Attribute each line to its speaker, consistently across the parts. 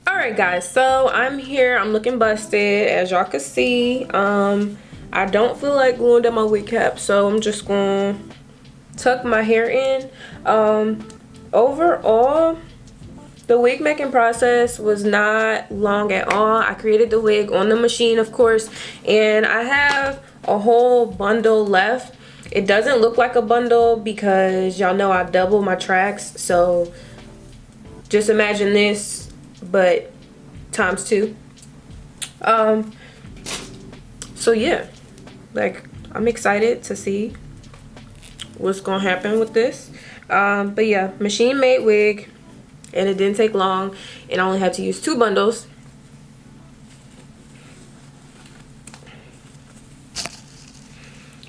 Speaker 1: Alright guys, so I'm here. I'm looking busted, as y'all can see. I don't feel like gluing down my wig cap, so I'm just gonna tuck my hair in. Overall, the wig making process was not long at all. I created the wig on the machine, of course, and I have a whole bundle left. It doesn't look like a bundle because y'all know I double my tracks, so just imagine this, but times 2. So yeah, like, I'm excited to see what's gonna happen with this. But yeah, machine made wig, and it didn't take long, and I only had to use 2 bundles.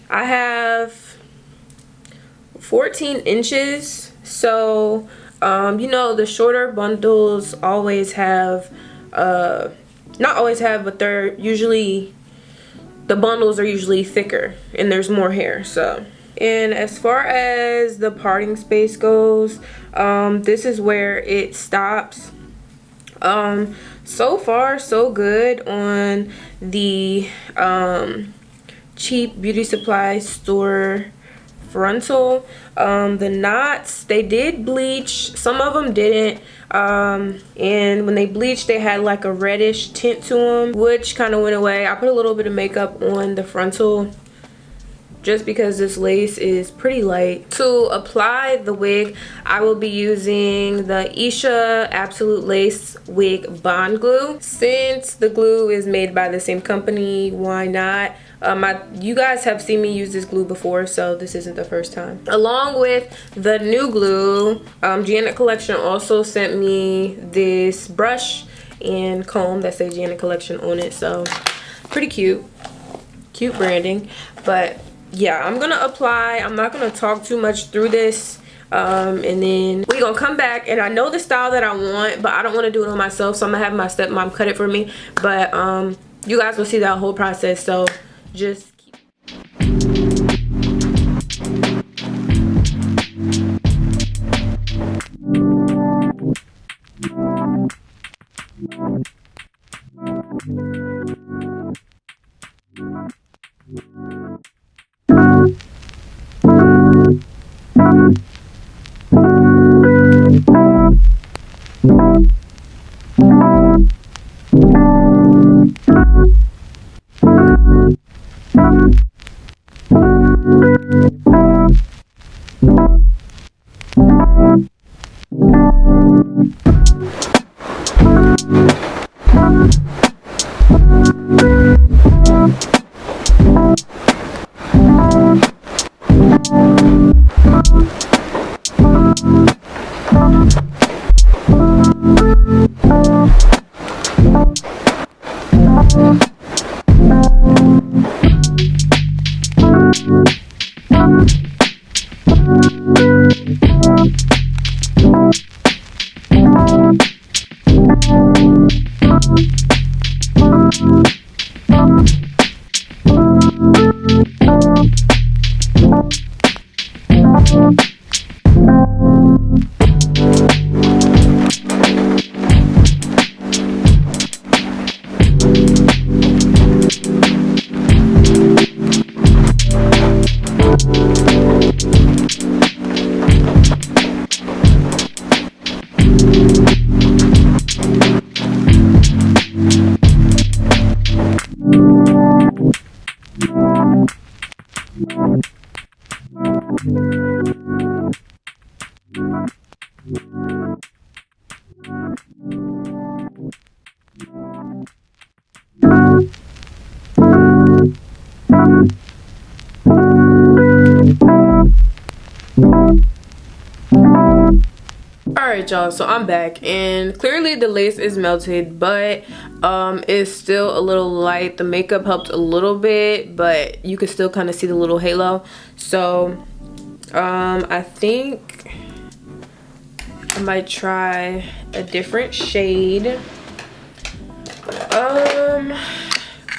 Speaker 1: I have 14 inches, so you know, the shorter bundles always have not always have, but they're usually, the bundles are usually thicker and there's more hair. So, and as far as the parting space goes, this is where it stops. So far so good on the cheap beauty supply store Frontal. The knots, they did bleach, some of them didn't, and when they bleached they had like a reddish tint to them, which kind of went away. I put a little bit of makeup on the Frontal just because this lace is pretty light. To apply the wig, I will be using the Isha Absolute Lace Wig Bond Glue. Since the glue is made by the same company, why not? You guys have seen me use this glue before, so this isn't the first time. Along with the new glue, Janet Collection also sent me this brush and comb that says Janet Collection on it, so pretty cute. Cute branding. But yeah, I'm gonna apply. I'm not gonna talk too much through this, and then we're gonna come back, and I know the style that I want, but I don't want to do it on myself, so I'm gonna have my stepmom cut it for me. But you guys will see that whole process, so just keep. Alright y'all, so I'm back and clearly the lace is melted, but it's still a little light. The makeup helped a little bit, but you can still kind of see the little halo. So I think I might try a different shade. I'm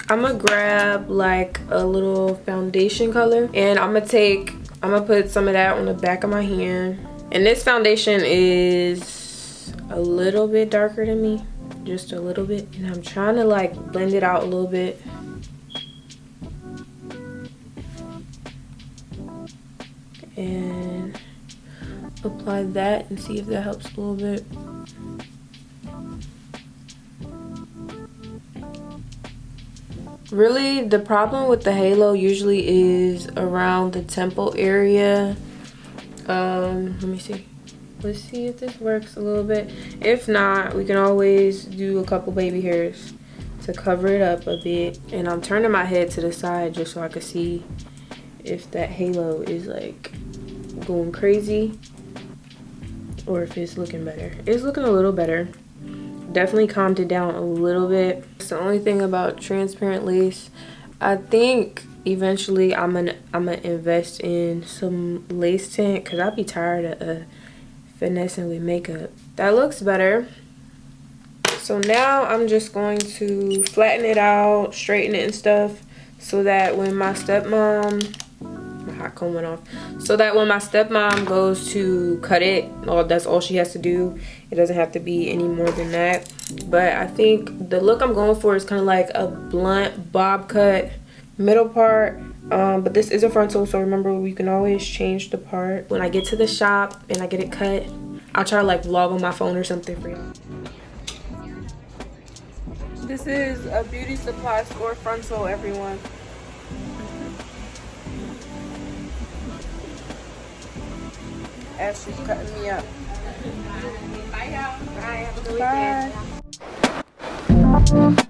Speaker 1: gonna grab like a little foundation color, and I'm gonna put some of that on the back of my hand. And this foundation is a little bit darker than me, just a little bit, and I'm trying to like blend it out a little bit. And apply that and see if that helps a little bit. Really, the problem with the halo usually is around the temple area. Let me see. Let's see if this works a little bit. If not, we can always do a couple baby hairs to cover it up a bit. And I'm turning my head to the side just so I can see if that halo is like going crazy or if it's looking better. It's looking a little better. Definitely calmed it down a little bit. It's the only thing about transparent lace. I think eventually I'm gonna invest in some lace tint because I'll be tired of finessing with makeup. That looks better. So now I'm just going to flatten it out, straighten it and stuff, so that when my stepmom, my hot comb went off, so that when my stepmom goes to cut it, well, that's all she has to do. It doesn't have to be any more than that. But I think the look I'm going for is kind of like a blunt bob cut middle part. But this is a frontal, so remember we can always change the part. When I get to the shop and I get it cut, I'll try to like vlog on my phone or something for you. This is a beauty supply store frontal, everyone. Ashley's cutting me up. Bye, y'all. Bye. Have a good weekend. Bye.